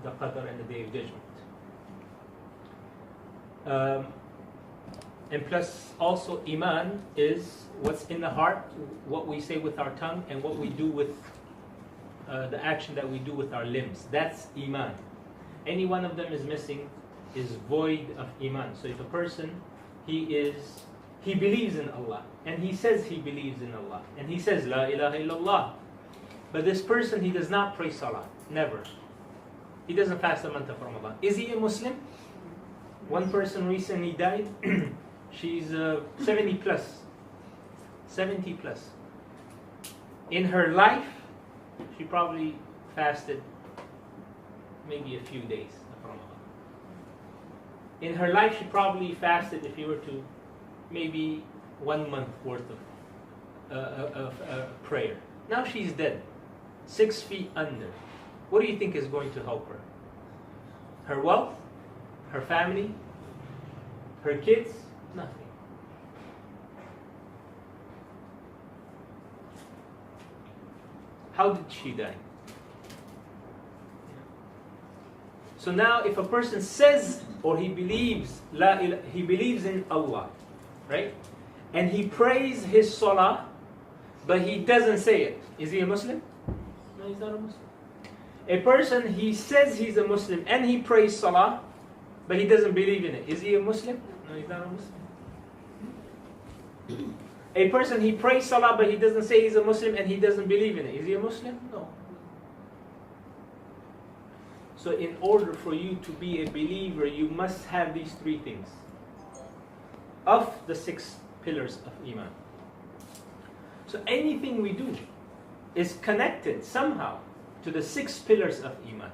the qadr and the Day of Judgment. And plus also iman is what's in the heart, what we say with our tongue and what we do with the action that we do with our limbs. That's iman. Any one of them is missing is void of iman. So if a person, he believes in Allah and he says he believes in Allah and he says La ilaha illallah, but this person, he does not pray salah, never. He doesn't fast the month of Ramadan. Is he a Muslim? One person recently died. She's 70 plus. 70 plus. In her life, she probably fasted maybe a few days of Ramadan. In her life, she probably fasted, if you were to, maybe 1 month worth of prayer. Now she's dead, 6 feet under. What do you think is going to help her? Her wealth? Her family? Her kids? Nothing. How did she die? So now if a person says or he believes he believes in Allah, right? And he prays his salah, but he doesn't say it. Is he a Muslim? No, he's not a Muslim. A person, he says he's a Muslim and he prays salah, but he doesn't believe in it. Is he a Muslim? No, he's not a Muslim. A person, he prays salah, but he doesn't say he's a Muslim and he doesn't believe in it. Is he a Muslim? No. So in order for you to be a believer, you must have these 3 things of the 6 pillars of Iman. So anything we do is connected somehow to the 6 pillars of Iman.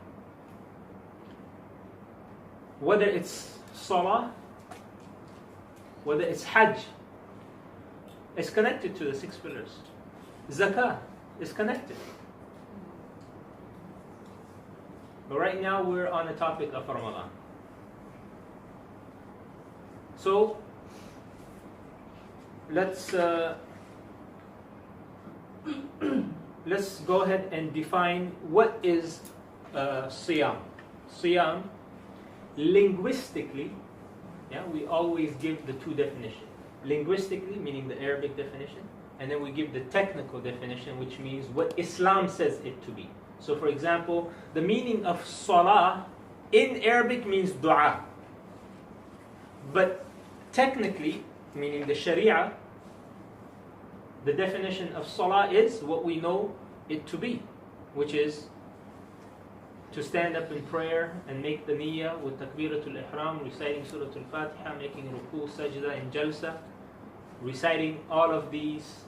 Whether it's Salah, whether it's Hajj, it's connected to the 6 pillars. Zakah is connected. But right now we're on the topic of Ramadan. So let's go ahead and define what is Siyam. Siyam, linguistically, we always give the 2 definitions. Linguistically, meaning the Arabic definition, and then we give the technical definition, which means what Islam says it to be. So for example, the meaning of Salah in Arabic means dua. But technically, meaning the Sharia, the definition of Salah is what we know it to be, which is to stand up in prayer and make the niyyah with takbiratul ihram, reciting surah al-Fatiha, making ruku, sajda and jalsa, reciting all of these,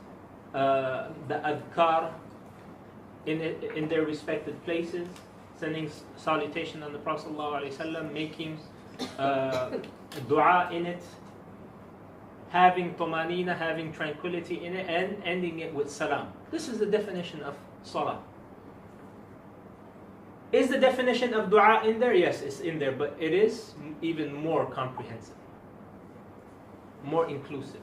the adhkar in their respected places, sending salutation on the Prophet ﷺ, making dua in it, having tumanina, having tranquility in it, and ending it with salam. This is the definition of salah. Is the definition of dua in there? Yes, it's in there, but it is even more comprehensive, more inclusive.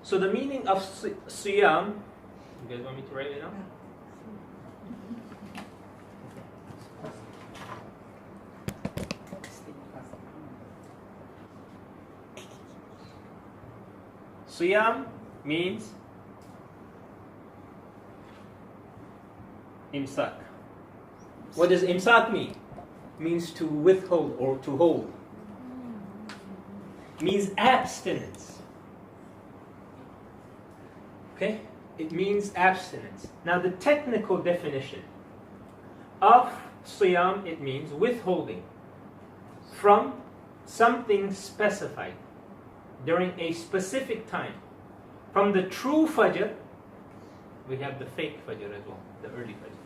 So the meaning of siyam, you guys want me to write it down? Siyam means imsak. What does imsak mean? Means to withhold or to hold. Means abstinence. Okay? It means abstinence. Now the technical definition of siyam, it means withholding from something specified during a specific time. From the true fajr, we have the fake fajr as well, the early fajr.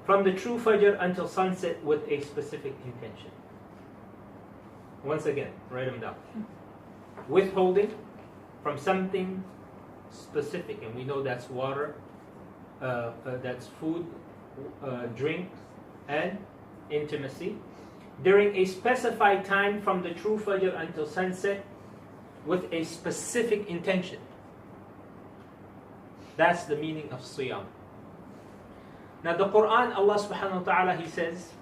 From the true fajr until sunset with a specific intention. Once again, write them down. Withholding from something specific, and we know that's water, that's food, drink, and intimacy. During a specified time from the true fajr until sunset with a specific intention. That's the meaning of siyam. Now the Quran, Allah subhanahu wa ta'ala, He says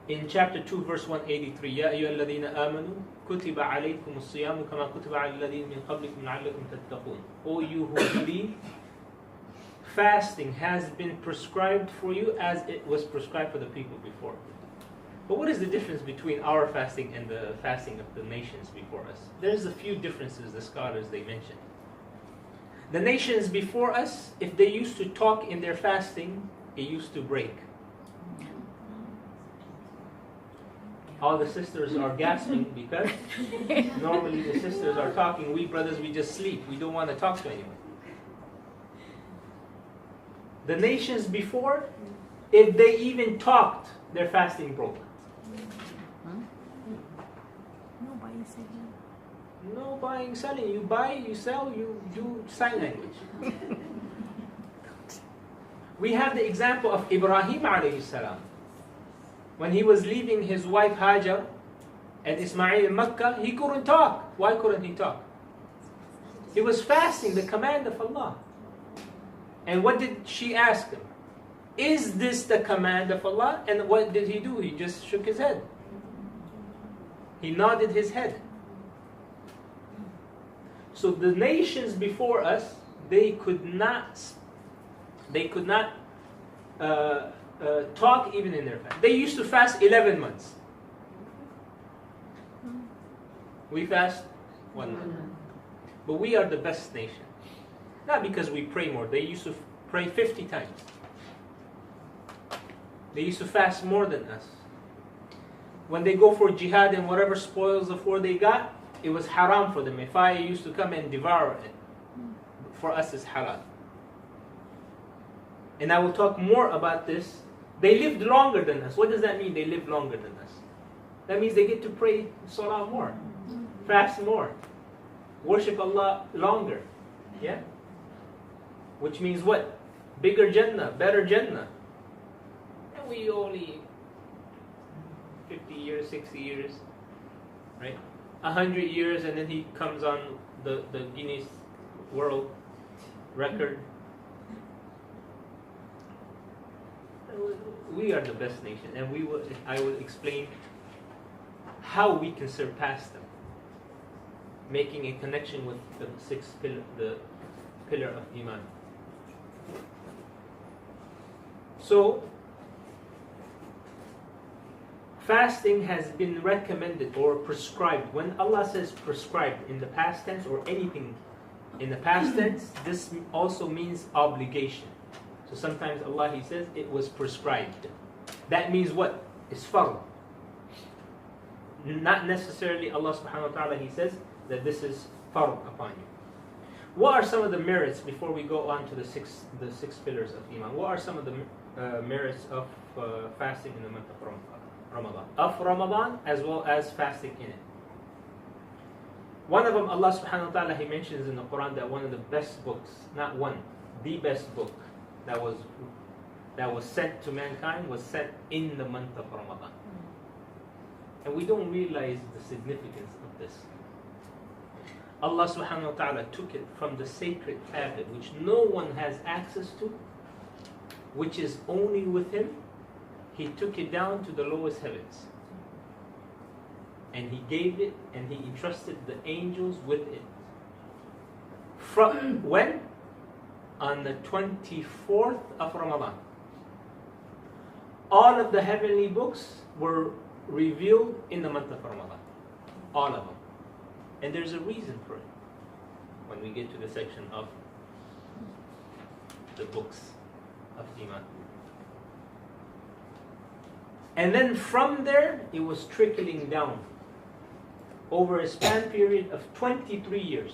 in chapter 2, verse 183, يَا أَيُّهَا الَّذِينَ آمَنُوا كُتِبَ عَلَيْكُمُ الصِّيَامُ كَمَا كُتِبَ عَلَى الَّذِينَ مِنْ قَبْلِكُمْ لَعَلَّكُمْ تَتَّقُونَ. O you who believe, fasting has been prescribed for you as it was prescribed for the people before. But what is the difference between our fasting and the fasting of the nations before us? There's a few differences the scholars they mention. The nations before us, if they used to talk in their fasting, it used to break. All the sisters are gasping because normally the sisters are talking. We brothers, we just sleep. We don't want to talk to anyone. The nations before, if they even talked, their fasting broke. No buying, selling. You buy, you sell, you do sign language. We have the example of Ibrahim alayhi salam. When he was leaving his wife Hajar and Ismail in Mecca, he couldn't talk. Why couldn't he talk? He was fasting the command of Allah. And what did she ask him? Is this the command of Allah? And what did he do? He just shook his head. He nodded his head. So the nations before us, they could not talk even in their fast. They used to fast 11 months. We fast 1 month. But we are the best nation. Not because we pray more. They used to pray 50 times. They used to fast more than us. When they go for jihad and whatever spoils of war they got, it was haram for them. A fire used to come and devour it. For us, it's halal. And I will talk more about this. They lived longer than us. What does that mean, they lived longer than us? That means they get to pray salah more, fast more, worship Allah longer. Yeah? Which means what? Bigger Jannah, better Jannah. And we only 50 years, 60 years, right? 100 years, and then he comes on the Guinness World Record. We are the best nation, and I will explain how we can surpass them, making a connection with the pillar of Iman. So, fasting has been recommended or prescribed. When Allah says prescribed in the past tense or anything in the past tense, this also means obligation. So sometimes Allah, He says it was prescribed. That means what? It's fard. Not necessarily Allah subhanahu wa ta'ala, He says that this is fard upon you. What are some of the merits, before we go on to the six pillars of Iman, what are some of the merits of fasting in the month of Ramadan? Of Ramadan as well as fasting in it. One of them, Allah subhanahu wa ta'ala, He mentions in the Quran that one of the best books, not one, the best book that was sent to mankind was sent in the month of Ramadan. And we don't realize the significance of this. Allah subhanahu wa ta'ala took it from the sacred tablet, which no one has access to, which is only with Him. He took it down to the lowest heavens. And He gave it, and He entrusted the angels with it. From when? On the 24th of Ramadan. All of the heavenly books were revealed in the month of Ramadan. All of them. And there's a reason for it when we get to the section of the books of Iman. And then from there, it was trickling down over a span period of 23 years.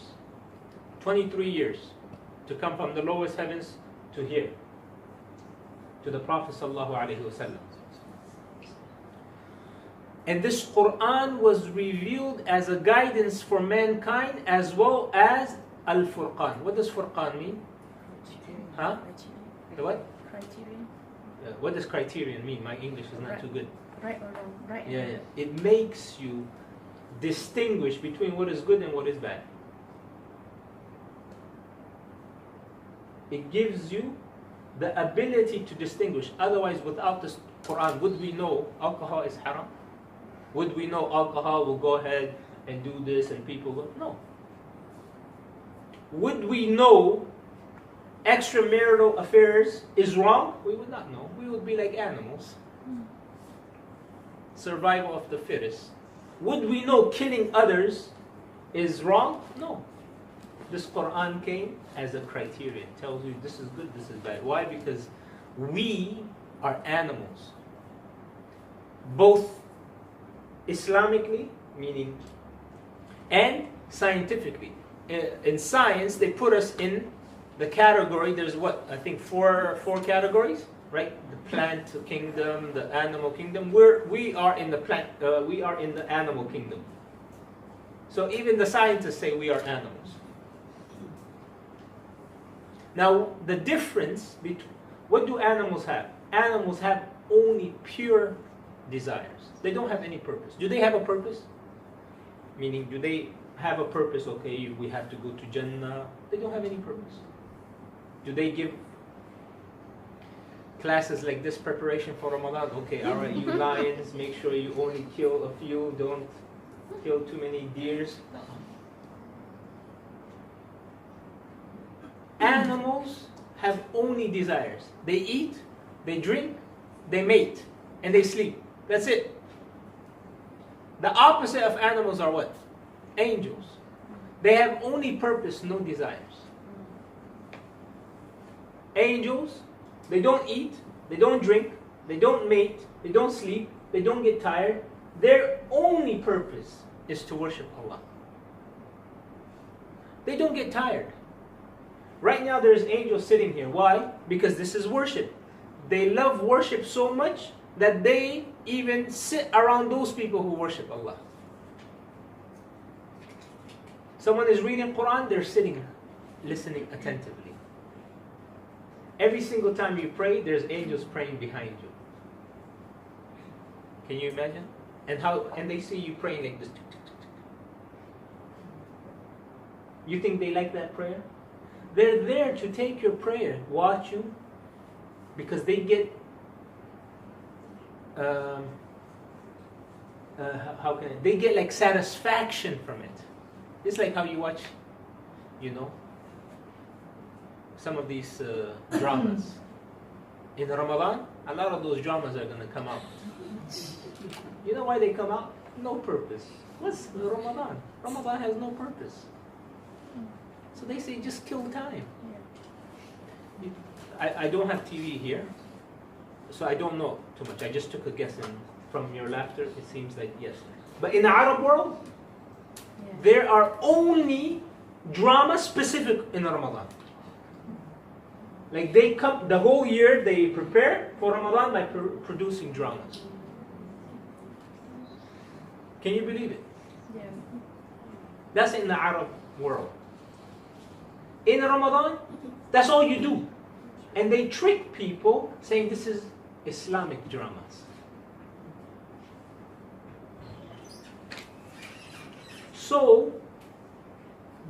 23 years to come from the lowest heavens to here, to the Prophet sallallahu alaihi wasallam. And this Quran was revealed as a guidance for mankind as well as Al-Furqan. What does Furqan mean? Huh? The what? Criterion. What does criterion mean? My English is not too good. Right or wrong? Right. Yeah. It makes you distinguish between what is good and what is bad. It gives you the ability to distinguish. Otherwise, without this Quran, would we know alcohol is haram? Would we know alcohol will go ahead and do this and people will? No. Would we know extramarital affairs is wrong? We would not know. We would be like animals. Survival of the fittest. Would we know killing others is wrong? No. This Quran came as a criterion. It tells you this is good, this is bad. Why? Because we are animals. Both Islamically, meaning, and scientifically. In science, they put us in the category, there's what, I think four categories, right? The plant kingdom, the animal kingdom. We are in the animal kingdom. So even the scientists say we are animals. Now, the difference between, what do animals have? Animals have only pure desires. They don't have any purpose. Do they have a purpose? Meaning, do they have a purpose? Okay, we have to go to Jannah. They don't have any purpose. Do they give classes like this, preparation for Ramadan? Okay, all right, you lions, make sure you only kill a few. Don't kill too many deers. No. Animals have only desires. They eat, they drink, they mate, and they sleep. That's it. The opposite of animals are what? Angels. They have only purpose, no desires. Angels, they don't eat, they don't drink, they don't mate, they don't sleep, they don't get tired. Their only purpose is to worship Allah. They don't get tired. Right now there's angels sitting here. Why? Because this is worship. They love worship so much that they even sit around those people who worship Allah. Someone is reading Quran, they're sitting, listening attentively. Every single time you pray, there's angels praying behind you. Can you imagine? And they see you praying like this. You think they like that prayer? They're there to take your prayer, watch you, because they get they get like satisfaction from it. It's like how you watch, some of these dramas. In Ramadan, a lot of those dramas are going to come out. You know why they come out? No purpose. What's Ramadan? Ramadan has no purpose. So they say just kill time. I don't have TV here, so I don't know too much. I just took a guess, and from your laughter, it seems like yes. But in the Arab world, there are only dramas specific in Ramadan. Like they come, the whole year they prepare for Ramadan by producing dramas. Can you believe it? Yeah. That's in the Arab world. In Ramadan, that's all you do. And they trick people saying this is Islamic dramas. So,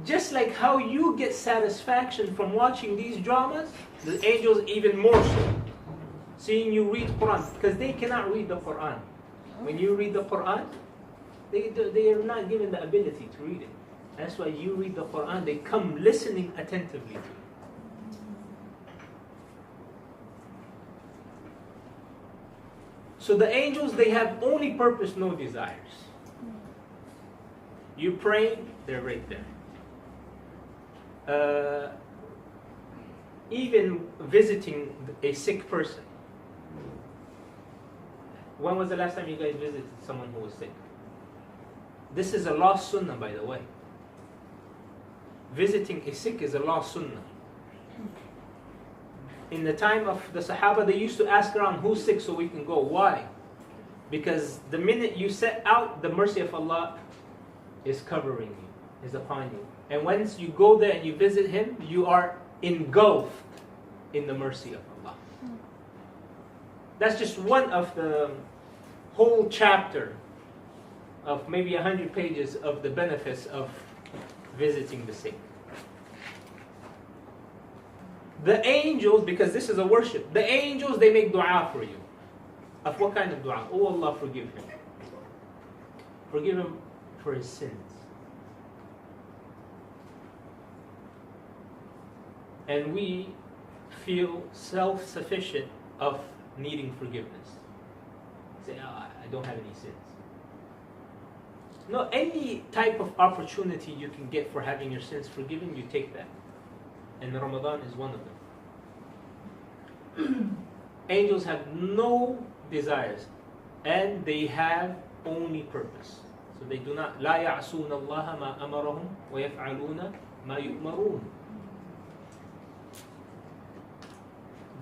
just like how you get satisfaction from watching these dramas, the angels even more so. Seeing you read Quran, because they cannot read the Quran. When you read the Quran, they are not given the ability to read it. That's why you read the Quran, they come listening attentively to it. So the angels, they have only purpose, no desires. You pray, they're right there. Even visiting a sick person. When was the last time you guys visited someone who was sick? This is a lost sunnah, by the way. Visiting a sick is a lost sunnah. In the time of the Sahaba, they used to ask around, who's sick so we can go. Why? Because the minute you set out, the mercy of Allah is covering you, is upon you. And once you go there and you visit Him, you are engulfed in the mercy of Allah. That's just one of the whole chapter of maybe 100 pages of the benefits of visiting the sick. The angels, because this is a worship, the angels, they make dua for you. Of what kind of dua? Oh Allah, forgive him. Forgive him for his sins. And we feel self-sufficient of needing forgiveness. Say, oh, I don't have any sins. No, any type of opportunity you can get for having your sins forgiven, you take that. And Ramadan is one of them. Angels have no desires, and they have only purpose. So they do not لا يعصون الله ما أمرهم ويفعلون ما يؤمرون.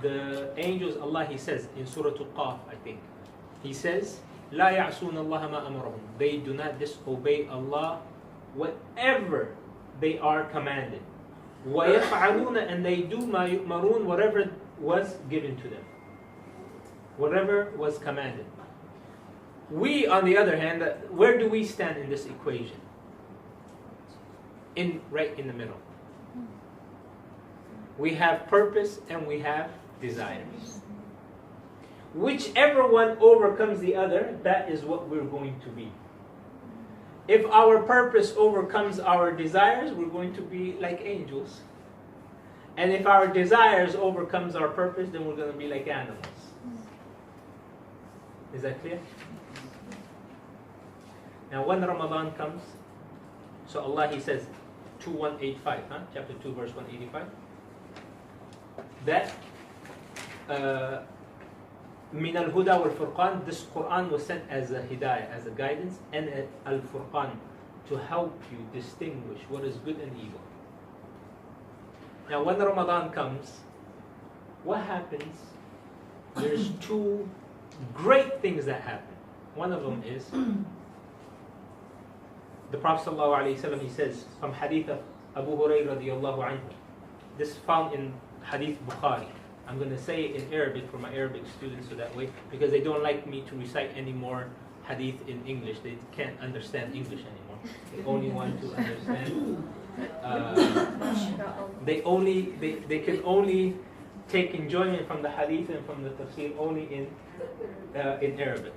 The angels, Allah, He says in Surah Al-Qaf, I think, He says, لا يعصون الله ما أمرهم. They do not disobey Allah whatever they are commanded. ويفعلون, and they do ما يؤمرون, whatever was given to them, whatever was commanded. We, on the other hand, where do we stand in this equation? Right in the middle. We have purpose and we have desires. Whichever one overcomes the other, that is what we're going to be. If our purpose overcomes our desires, we're going to be like angels. And if our desires overcomes our purpose, then we're going to be like animals. Is that clear? Now when Ramadan comes, so Allah, He says, 2185, chapter 2, verse 185, that min al-huda wal-furqan, this Quran was sent as a hidayah, as a guidance, and al-furqan, to help you distinguish what is good and evil. Now when Ramadan comes, what happens? There's two great things that happen. One of them is, the Prophet ﷺ, he says, from hadith of Abu Hurairah radiyallahu anhu, this found in hadith Bukhari. I'm going to say it in Arabic for my Arabic students, so that way, because they don't like me to recite any more hadith in English. They can't understand English anymore. They only want to understand. They can only take enjoyment from the hadith and from the tafsir only in Arabic.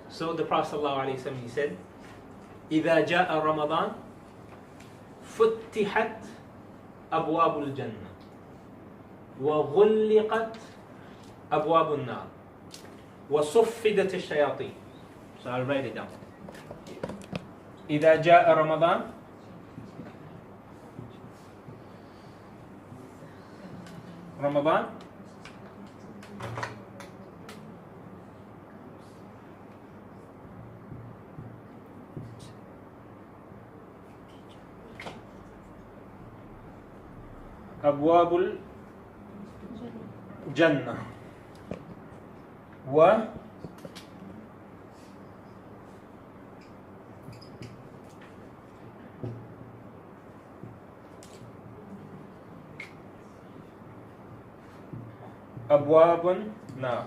So the Prophet ﷺ, he said, إذا جاء رمضان فتحت أبواب الجنة وغلقت أبواب النار وصفدت الشياطين. So I'll write it down. إذا جاء رمضان أبواب الجنة و أبواب النار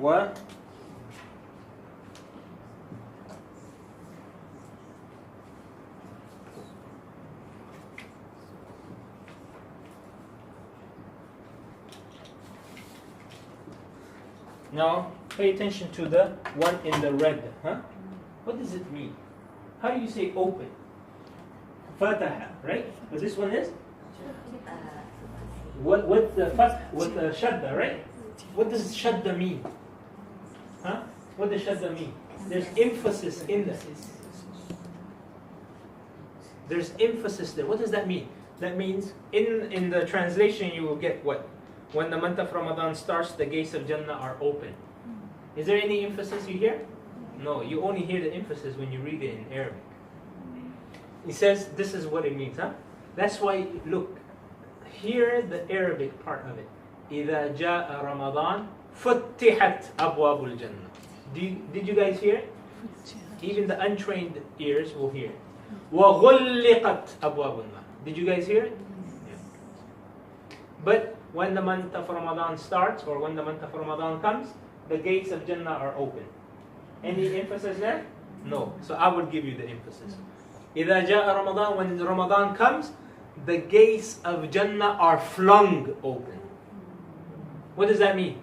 و Now, pay attention to the one in the red. What does it mean? How do you say open? Fataha, right? But this one is? With the shadda, right? What does shadda mean? What does shadda mean? There's emphasis in this. There's emphasis there. What does that mean? That means in the translation you will get what? When the month of Ramadan starts, the gates of Jannah are open. Is there any emphasis you hear? No, you only hear the emphasis when you read it in Arabic. He says this is what it means. That's why, look, hear the Arabic part of it. إِذَا جَاءَ رَمَضَانَ فُتِحَتْ أَبْوَابُ الْجَنَّةِ. Did you guys hear it? Even the untrained ears will hear it. وَغُلِّقَتْ أَبْوَابُ النَّارِ. Did you guys hear it? Yeah. But when the month of Ramadan starts, or when the month of Ramadan comes, the gates of Jannah are open. Any emphasis there? No. So I will give you the emphasis. إِذَا جَاءَ رَمَضَانَ. When Ramadan comes, the gates of Jannah are flung open. What does that mean?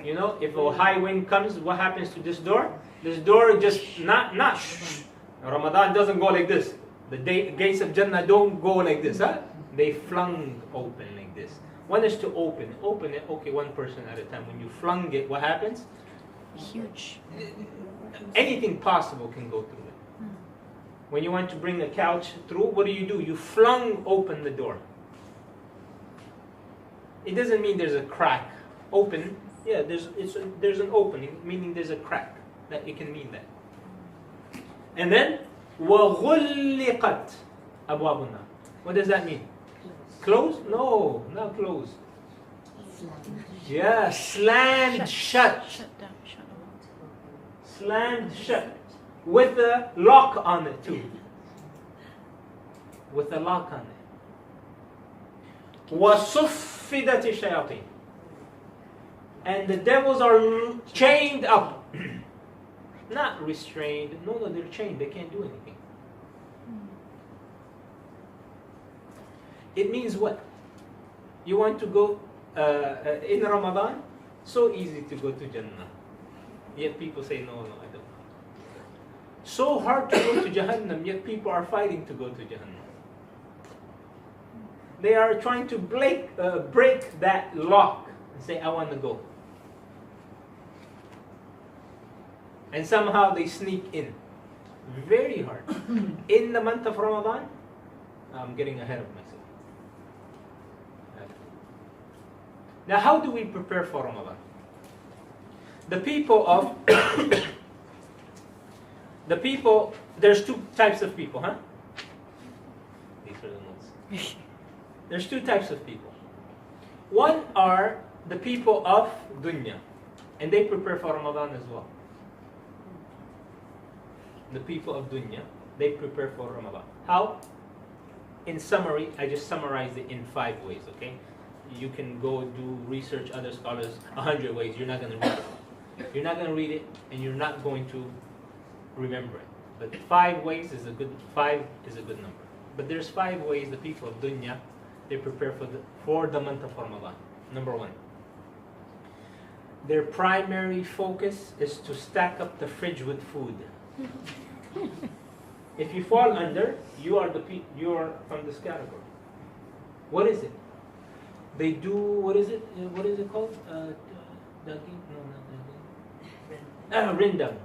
You know, if a high wind comes, what happens to this door? This door just not shh. Ramadan doesn't go like this. The gates of Jannah don't go like this, huh? They flung open like this. One is to open it, okay, one person at a time. When you flung it, what happens? Huge. Anything possible can go through it. When you want to bring a couch through, what do? You flung open the door. It doesn't mean there's a crack. Open, yeah, there's an opening, meaning there's a crack. That it can mean that. And then وَغُلِّقَتْ أَبْوَابُنَا. What does that mean? Close? No, not close. Yeah, slammed shut. Shut down. Shut down. Slammed shut. With a lock on it too. With a lock on it. وَصُفِّدَتِ الشَّيَاطِينَ. And the devils are chained up. Not restrained. No, they're chained. They can't do anything. It means what? You want to go in Ramadan? So easy to go to Jannah. Yet people say, no, I don't. So hard to go to Jahannam, yet people are fighting to go to Jahannam. They are trying to break that lock and say, I want to go. And somehow they sneak in. Very hard. In the month of Ramadan, I'm getting ahead of myself. Now, how do we prepare for Ramadan? The people, there's two types of people, huh? These are the notes. There's two types of people. One are the people of dunya, and they prepare for Ramadan as well. The people of dunya, they prepare for Ramadan. How? In summary, I just summarized it in 5 ways, okay? You can go do research, other scholars, 100 ways. You're not going to read it. You're not going to read it, and you're not going to remember it. But 5 ways is a good number. But there's 5 ways the people of dunya, they prepare for the month of Ramadan. Number 1. Their primary focus is to stack up the fridge with food. If you fall under, you are from this category. What is it? They do, what is it called? Daging? No, not daging. Rindang.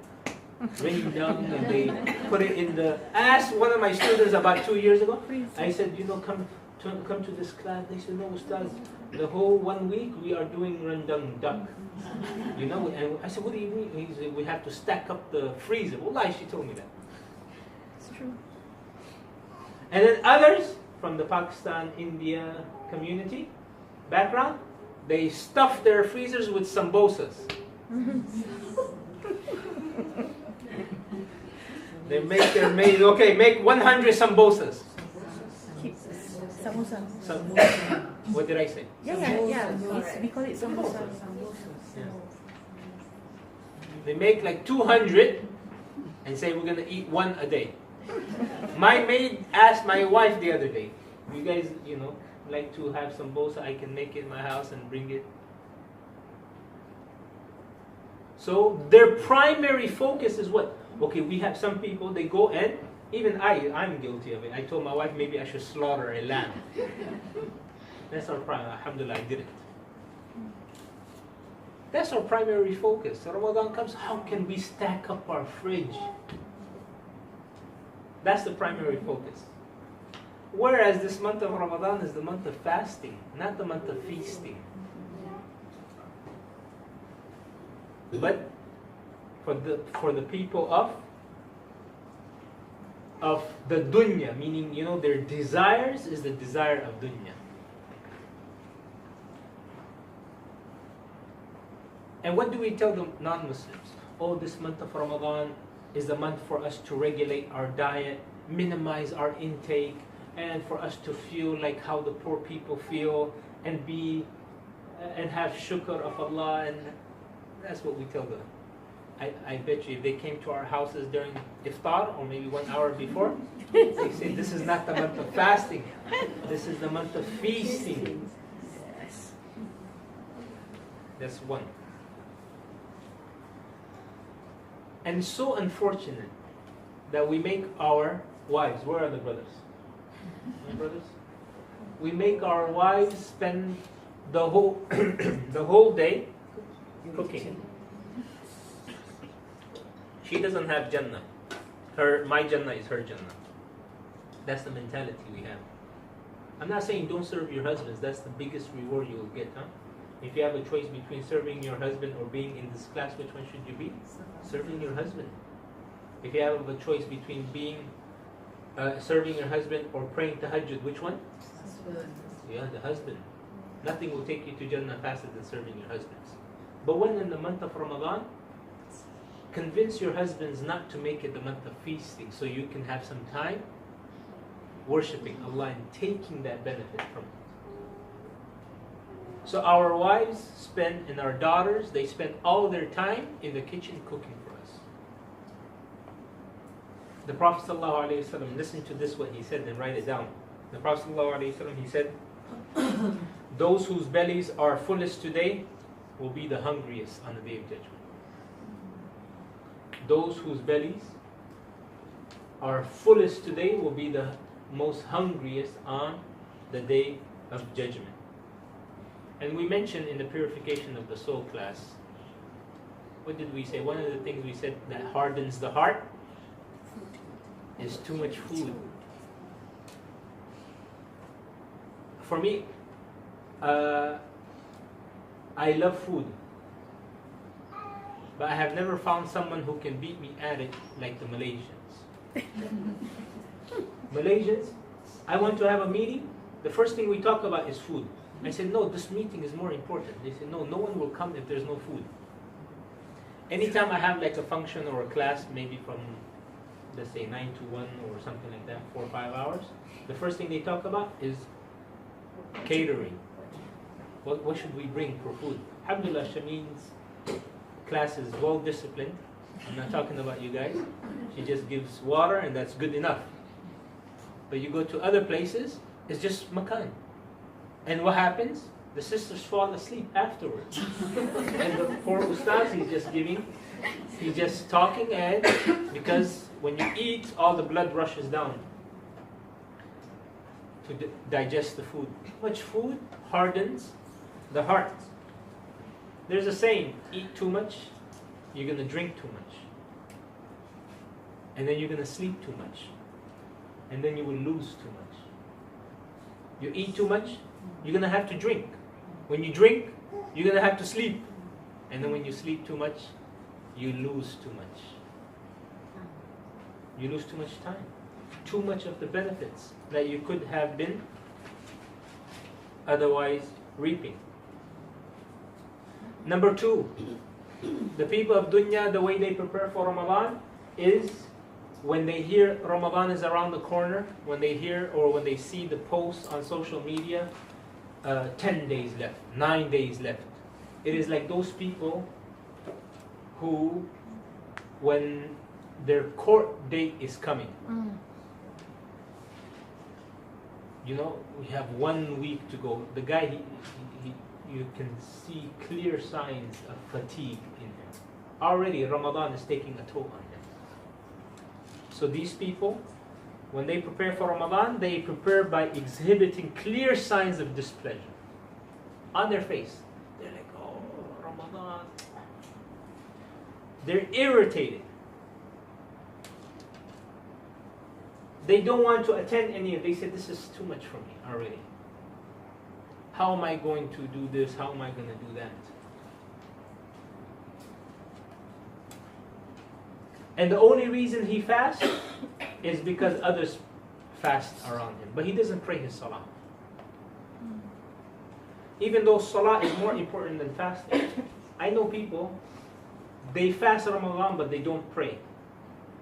Rindang, and they put it in the... I asked one of my students about 2 years ago. I said, come to this class. They said, no, Ustaz, the whole 1 week we are doing rendang duck. And I said, what do you mean? He said, we have to stack up the freezer. Wallahi, she told me that. It's true. And then others from the Pakistan, India community background, they stuff their freezers with sambosas. They make their maid, okay, make 100 sambosas. Samosa. What did I say? Yeah. We call it samosa. Yeah. They make like 200 and say we're gonna eat 1 a day. My maid asked my wife the other day, you guys, like to have sambosa, I can make it in my house and bring it. So their primary focus is what? Okay, we have some people, they go and, even I'm guilty of it. I told my wife maybe I should slaughter a lamb. That's our primary, alhamdulillah, I did it. That's our primary focus. Ramadan comes, how can we stack up our fridge? That's the primary focus. Whereas this month of Ramadan is the month of fasting, not the month of feasting. But for the people of the dunya, meaning their desires is the desire of dunya. And what do we tell the non-Muslims? Oh, this month of Ramadan is the month for us to regulate our diet, minimize our intake, and for us to feel like how the poor people feel, and have shukr of Allah, and that's what we tell them. I bet you if they came to our houses during iftar, or maybe 1 hour before, they say this is not the month of fasting, this is the month of feasting. That's one. And it's so unfortunate that we make our wives, where are the brothers? My brothers? We make our wives spend the whole the whole day cooking. She doesn't have Jannah. My Jannah is her Jannah. That's the mentality we have. I'm not saying don't serve your husbands. That's the biggest reward you will get, huh? If you have a choice between serving your husband or being in this class, which one should you be? Serving your husband. If you have a choice between being serving your husband or praying tahajjud, which one? Yeah, the husband. Nothing will take you to Jannah faster than serving your husbands. But when in the month of Ramadan, convince your husbands not to make it the month of feasting so you can have some time worshipping Allah and taking that benefit from it. So our wives spend, and our daughters, they spend all their time in the kitchen cooking for us. The Prophet ﷺ, listen to this, what he said, and write it down. The Prophet ﷺ, he said, those whose bellies are fullest today will be the hungriest on the Day of Judgment. Those whose bellies are fullest today will be the most hungriest on the Day of Judgment. And we mentioned in the purification of the soul class, what did we say? One of the things we said that hardens the heart is too much food. For me, I love food, but I have never found someone who can beat me at it like the Malaysians. Malaysians, I want to have a meeting, the first thing we talk about is food. I said, no, this meeting is more important. They said, no, no one will come if there's no food. Anytime I have like a function or a class, maybe from, let's say 9 to 1 or something like that, 4 or 5 hours, the first thing they talk about is catering. What should we bring for food? Alhamdulillah, Shameen's class is well disciplined. I'm not talking about you guys. She just gives water and that's good enough. But you go to other places, it's just makan. And what happens? The sisters fall asleep afterwards. And the poor ustaz, he's just talking, and because when you eat, all the blood rushes down to digest the food. Too much food hardens the heart. There's a saying, eat too much, you're going to drink too much. And then you're going to sleep too much. And then you will lose too much. You eat too much, you're going to have to drink. When you drink, you're going to have to sleep. And then when you sleep too much, you lose too much. You lose too much time. Too much of the benefits that you could have been otherwise reaping. Number 2, the people of dunya, the way they prepare for Ramadan is when they hear Ramadan is around the corner, when they hear or when they see the posts on social media, 10 days left, 9 days left. It is like those people who, when their court date is coming, you know, we have 1 week to go. The guy, you can see clear signs of fatigue in him. Already Ramadan is taking a toll on him. So these people, when they prepare for Ramadan, they prepare by exhibiting clear signs of displeasure on their face. They're like, oh, Ramadan. They're irritated. They don't want to attend any of it. They said, this is too much for me already. How am I going to do this? How am I going to do that? And the only reason he fasts is because others fast around him. But he doesn't pray his salah. Even though salah is more important than fasting. I know people, they fast Ramadan but they don't pray.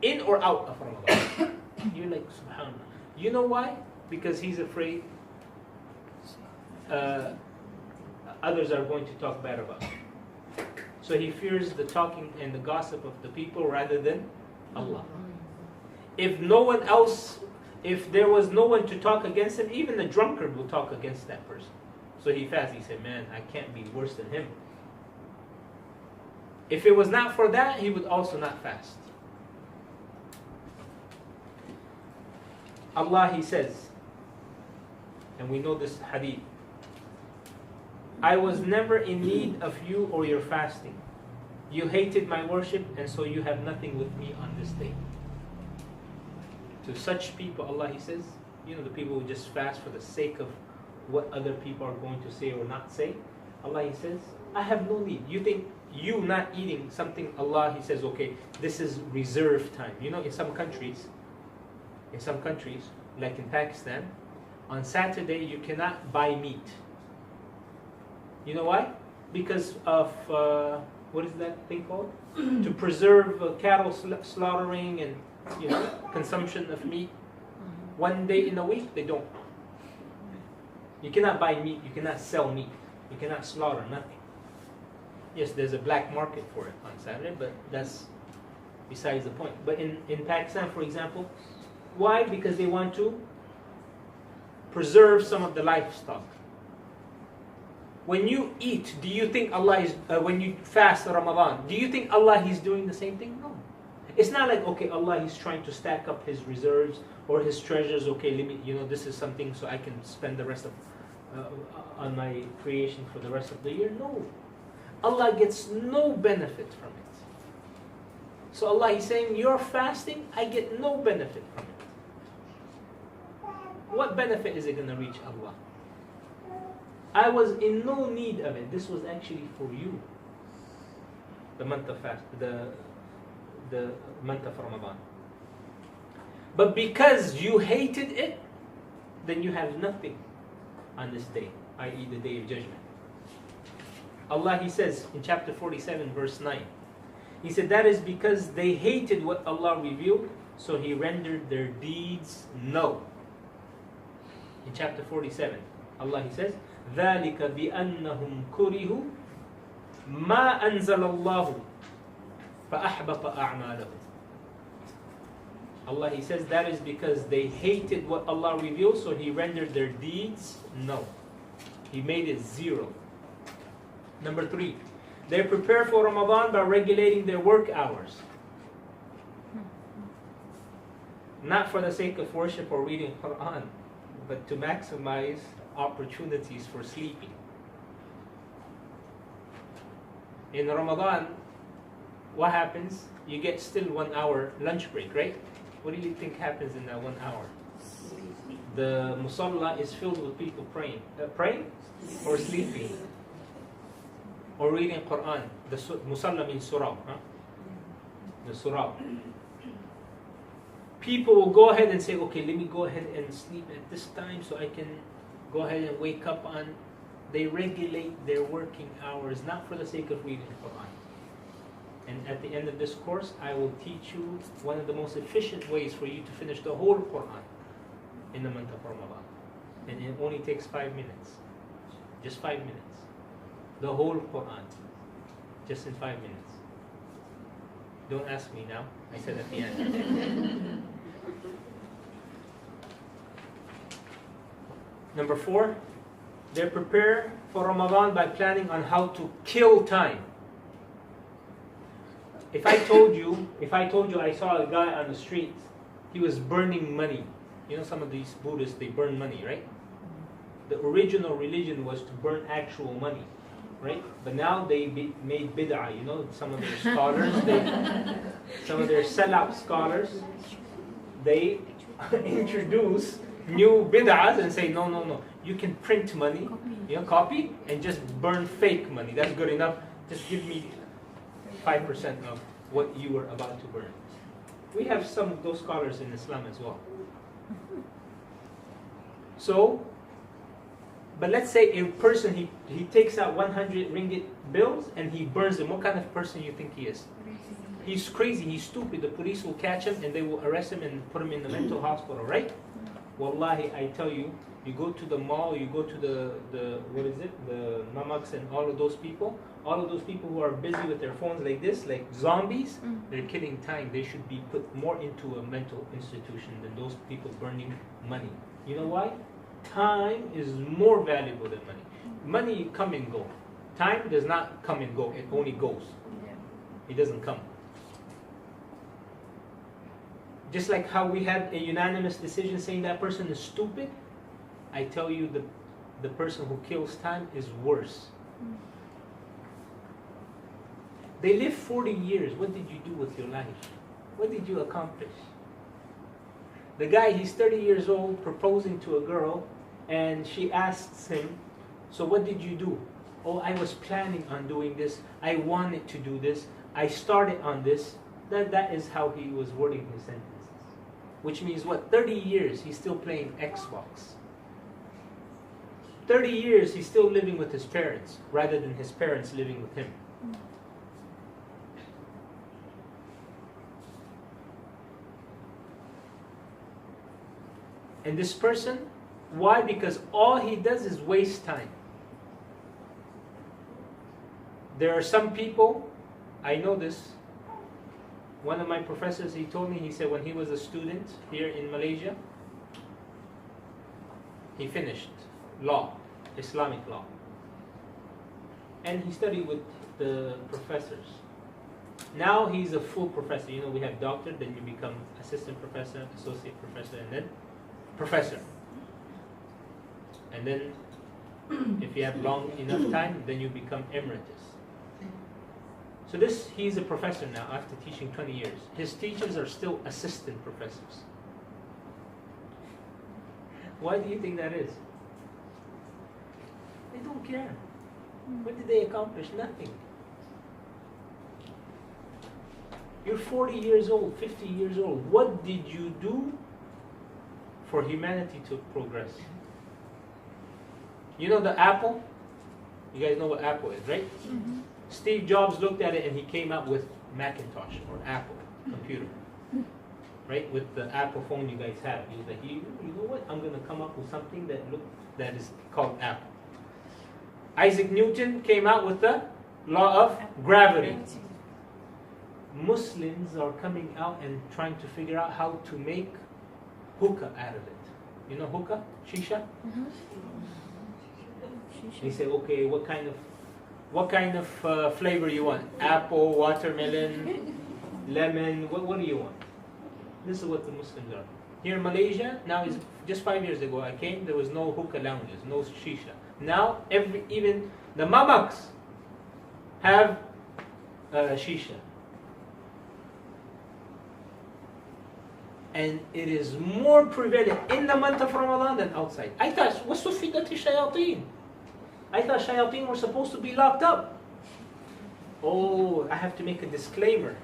In or out of Ramadan. You're like, subhanAllah. You know why? Because he's afraid others are going to talk bad about him. So he fears the talking and the gossip of the people rather than Allah. If no one else, if there was no one to talk against him, even the drunkard will talk against that person. So he fasts. He said, man, I can't be worse than him. If it was not for that, he would also not fast. Allah, He says, and we know this hadith, I was never in need of you or your fasting. You hated my worship, and so you have nothing with me on this day. To such people, Allah, He says, you know, the people who just fast for the sake of what other people are going to say or not say. Allah, He says, I have no need. You think you not eating something, Allah, He says, okay, this is reserved time. You know, in some countries, like in Pakistan, on Saturday you cannot buy meat. You know why? Because of, what is that thing called? To preserve cattle slaughtering and, you know, consumption of meat. One day in a week, they don't. You cannot buy meat, you cannot sell meat, you cannot slaughter, nothing. Yes, there's a black market for it on Saturday, but that's besides the point. But in Pakistan, for example, why? Because they want to preserve some of the livestock. When you eat, do you think Allah is, when you fast Ramadan, do you think Allah is doing the same thing? No. It's not like, okay, Allah is trying to stack up His reserves or His treasures. Okay, let me, you know, this is something so I can spend the rest of, on my creation for the rest of the year. No. Allah gets no benefit from it. So Allah is saying, you're fasting, I get no benefit from it. What benefit is it going to reach Allah? I was in no need of it. This was actually for you. The month of fast, the month of Ramadan. But because you hated it, then you have nothing on this day, i.e. the day of judgment. Allah, He says in chapter 47 verse 9, He said that is because they hated what Allah revealed, so He rendered their deeds null. In chapter 47, Allah, He says, ذَلِكَ بِأَنَّهُمْ كُرِهُ مَا أَنزَلَ اللَّهُ فَأَحْبَطَ أَعْمَالَهُمْ. Allah, He says that is because they hated what Allah revealed, so He rendered their deeds null. He made it zero. Number 3, they prepare for Ramadan by regulating their work hours. Not for the sake of worship or reading Quran, but to maximize opportunities for sleeping. In Ramadan, what happens? You get still 1 hour lunch break, right? What do you think happens in that 1 hour? The musalla is filled with people praying. Praying or sleeping? Or reading Quran. The musalla means surah. Huh? The surah. People will go ahead and say, okay, let me go ahead and sleep at this time so I can go ahead and wake up on. They regulate their working hours, not for the sake of reading Quran. And at the end of this course, I will teach you one of the most efficient ways for you to finish the whole Quran in the month of Ramadan. And it only takes 5 minutes. Just 5 minutes. The whole Quran. Just in 5 minutes. Don't ask me now. I said at the end. Number 4, they prepare for Ramadan by planning on how to kill time. If I told you I saw a guy on the street, he was burning money. You know, some of these Buddhists, they burn money, right? The original religion was to burn actual money, right? But now they made bid'ah, you know, some of their scholars, some of their sellout scholars, they introduce new bid'ahs and say, no, you can print money, you know, copy, and just burn fake money. That's good enough. Just give me 5% of what you were about to burn. We have some of those scholars in Islam as well. So, but let's say a person, he takes out 100 ringgit bills and he burns them. What kind of person you think he is? He's crazy, he's stupid. The police will catch him and they will arrest him and put him in the mental hospital, right? Wallahi, I tell you, you go to the mall, you go to the what is it? The mamaks and all of those people who are busy with their phones like this, like zombies, they're killing time. They should be put more into a mental institution than those people burning money. You know why? Time is more valuable than money. Money come and go. Time does not come and go, it only goes. he doesn't come. Just like how we had a unanimous decision saying that person is stupid, I tell you the person who kills time is worse. They live 40 years. What did you do with your life? What did you accomplish? The guy, he's 30 years old, proposing to a girl, and she asks him, so what did you do? Oh, I was planning on doing this. I wanted to do this. I started on this. That is how he was wording his sentences. Which means what? 30 years he's still playing Xbox. 30 years he's still living with his parents rather than his parents living with him. And this person, why? Because all he does is waste time. There are some people, I know this, one of my professors, he told me, he said when he was a student here in Malaysia, he finished law, Islamic law. And he studied with the professors. Now he's a full professor. You know, we have doctor, then you become assistant professor, associate professor, and then professor. And then if you have long enough time, then you become emeritus. So he's a professor now after teaching 20 years. His teachers are still assistant professors. Why do you think that is? They don't care. What did they accomplish? Nothing. You're 40 years old, 50 years old. What did you do for humanity to progress? You know the Apple? You guys know what Apple is, right? Mm-hmm. Steve Jobs looked at it and he came up with Macintosh or Apple computer. Right? With the Apple phone you guys have. He was like, you know what? I'm going to come up with something that is called Apple. Isaac Newton came out with the law of gravity. Muslims are coming out and trying to figure out how to make hookah out of it. You know hookah? Shisha? Mm-hmm. They say, okay, what kind of flavor you want? Apple, watermelon, lemon, what do you want? This is what the Muslims are. Here in Malaysia, now is just 5 years ago I came, there was no hookah lounges, no shisha. Now even the mamaks have shisha. And it is more prevalent in the month of Ramadan than outside. I thought, وَسُفِّدَتِ الشَّيَاطِينَ. I thought shayateen were supposed to be locked up. Oh, I have to make a disclaimer.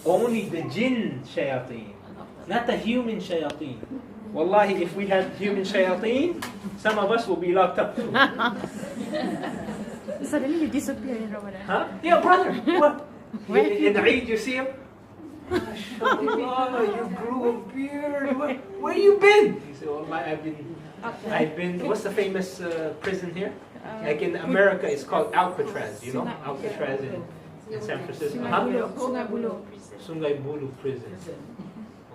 Only the jinn shayateen, not the human shayateen. Wallahi, if we had human shayateen, some of us will be locked up too. Suddenly you disappear in Ramadan. Huh? Yeah, brother. What? In Eid, you see him? MashaAllah, you grew a beard. Where you been? He said, well, I've been, what's the famous prison here? Like in America, it's called Alcatraz, you know? Alcatraz in San Francisco. Sungai Buloh prison.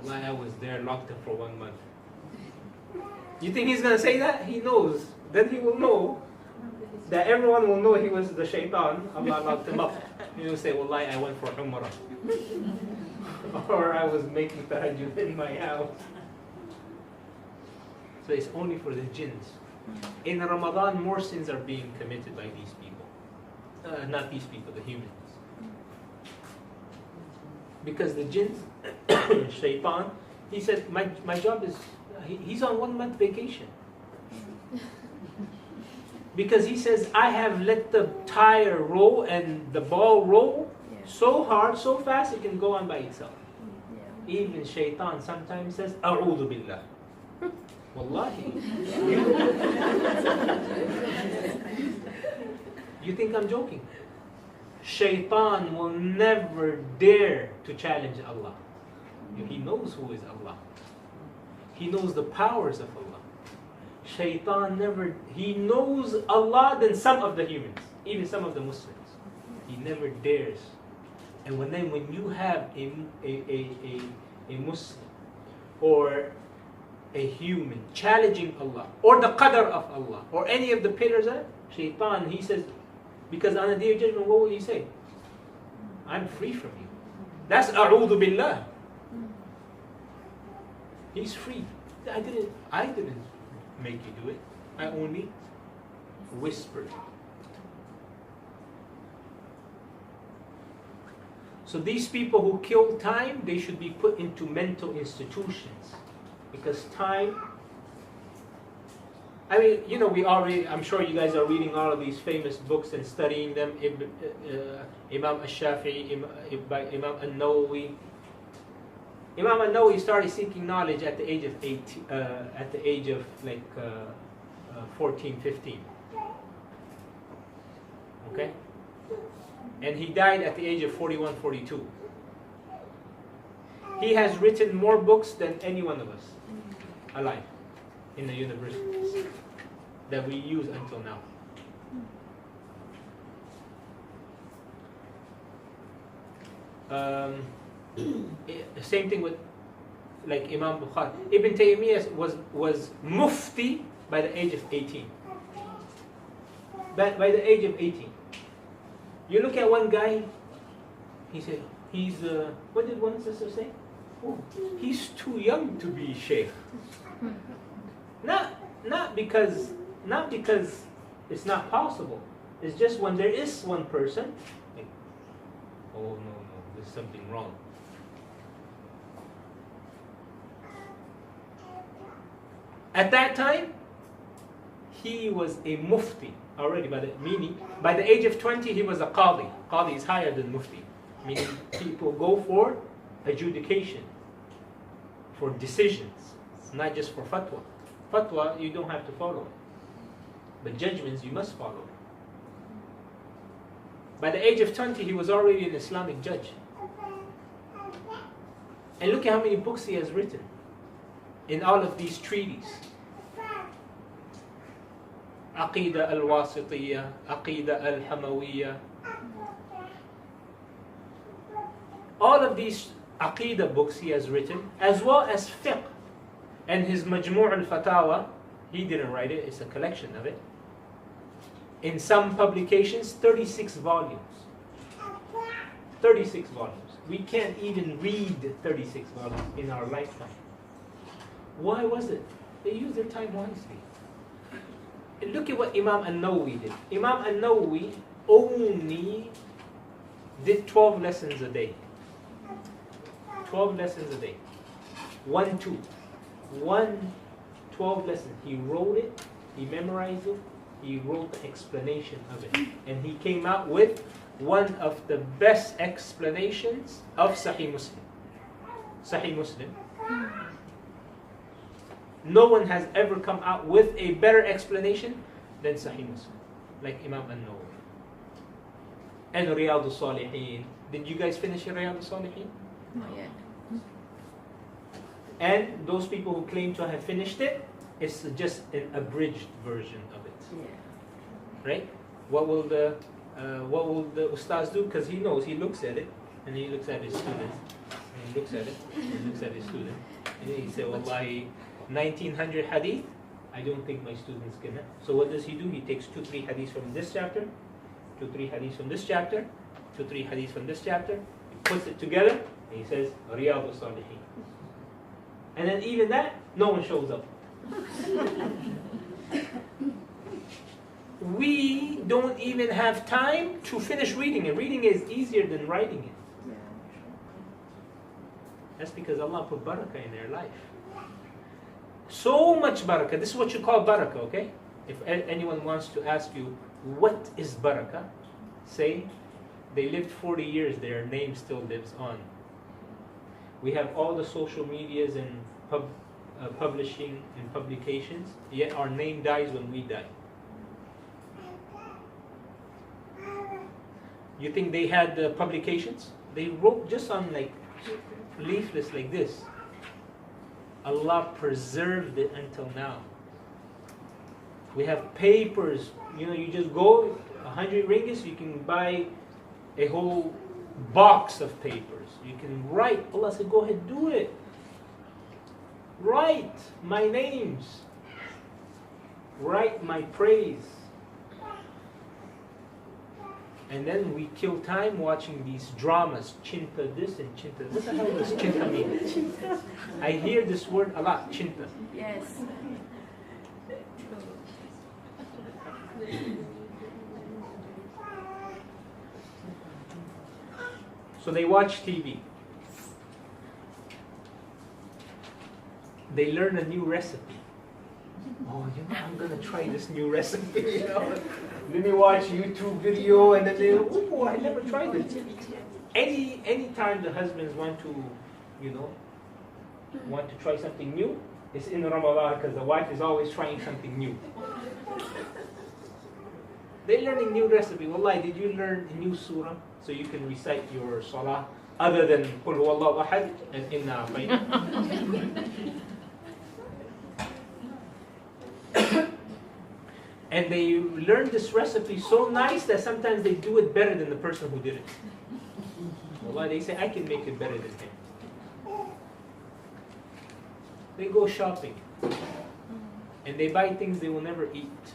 Wallahi, I was there locked up for 1 month. You think he's going to say that? He knows. Then he will know that everyone will know he was the shaitan. Allah locked him up. He will say, wallahi, I went for Umrah. Or I was making tahajjud in my house. So it's only for the jinns. In Ramadan, more sins are being committed by these people. Not these people, the humans. Because the jinns, shaitan, he said, my job is, he's on 1 month vacation. Because he says, I have let the tire roll and the ball roll so hard, so fast, it can go on by itself. Even shaitan sometimes says, A'udhu billah. Wallahi. You think I'm joking? Shaitan will never dare to challenge Allah. He knows who is Allah. He knows the powers of Allah. Shaitan never, he knows Allah than some of the humans, even some of the Muslims. He never dares. And when you have a Muslim or a human challenging Allah or the qadr of Allah or any of the pillars of shaitan, he says, because on the day of judgment, what will he say? I'm free from you. That's a'udhu billah. He's free. I didn't make you do it. I only whispered. So these people who kill time, they should be put into mental institutions. Because time, I mean, you know, I'm sure you guys are reading all of these famous books and studying them. Imam al-Shafi'i, Imam al-Nawawi. Imam al-Nawawi started seeking knowledge at the age of 14, 15. Okay? And he died at the age of 41, 42. He has written more books than any one of us alive in the universities that we use until now. Same thing with like Imam Bukhari. Ibn Taymiyyah was mufti by the age of 18. By the age of 18. You look at one guy, he said, what did one sister say? Oh, he's too young to be Sheikh. Not because it's not possible. It's just when there is one person, like, oh no, there's something wrong. At that time, he was a mufti already, meaning by the age of 20 he was a qadi. Qadi is higher than mufti, meaning people go for adjudication, for decisions, not just for fatwa. Fatwa you don't have to follow it, but judgments you must follow. By the age of 20 he was already an Islamic judge. And look at how many books he has written in all of these treaties. Aqidah al-Wasitiyya, Aqidah al-Hamawiyya. All of these Aqidah books he has written, as well as fiqh. And his Majmu' al-Fatawa, he didn't write it, it's a collection of it. In some publications, 36 volumes. 36 volumes. We can't even read 36 volumes in our lifetime. Why was it? They used their time wisely. And look at what Imam al-Nawawi did. Imam al-Nawawi only did 12 lessons a day. 12 lessons a day. 12 lessons. He wrote it, he memorized it, he wrote the explanation of it. And he came out with one of the best explanations of Sahih Muslim. Sahih Muslim. No one has ever come out with a better explanation than Sahih Muslim, like Imam al-Nawawi. And Riyadh al-Salihin. Did you guys finish Riyadh al-Salihin? Not yet. And those people who claim to have finished it, it's just an abridged version of it. Yeah. Right? What will the ustaz do? Because he knows, he looks at it, and he looks at his student, and he looks at it, and he looks at his student, and he says, Wallahi, 1900 hadith, I don't think my students can. So what does he do? He takes 2-3 hadiths from this chapter, 2-3 hadiths from this chapter, 2-3 hadiths from this chapter, he puts it together, and he says, Riyadh al-Salihin. And then even that, no one shows up. We don't even have time to finish reading it. Reading is easier than writing it. Yeah. That's because Allah put barakah in their life. So much barakah. This is what you call barakah, okay? If anyone wants to ask you, what is barakah? Say, they lived 40 years, their name still lives on. We have all the social medias and publishing and publications, yet our name dies when we die. You think they had the publications? They wrote just on like leaflets like this. Allah preserved it until now. We have papers. You just go 100 ringgits, you can buy a whole box of papers. You can write. Allah said, go ahead, do it. Write my names. Write my praise. And then we kill time watching these dramas. Chinta this and chinta. What the hell does chinta mean? I hear this word a lot, chinta. Yes. So they watch TV. They learn a new recipe. Oh, I'm gonna try this new recipe. Let me watch YouTube video, and then oh, I never tried it. Any time the husbands want to, want to try something new, it's in Ramadan because the wife is always trying something new. They're learning new recipe. Wallahi, did you learn a new surah so you can recite your salah other than Qul Huwallahu Ahad and Inna A'tayna? And they learn this recipe so nice that sometimes they do it better than the person who did it. Wallahi, they say, I can make it better than him. They go shopping and they buy things they will never eat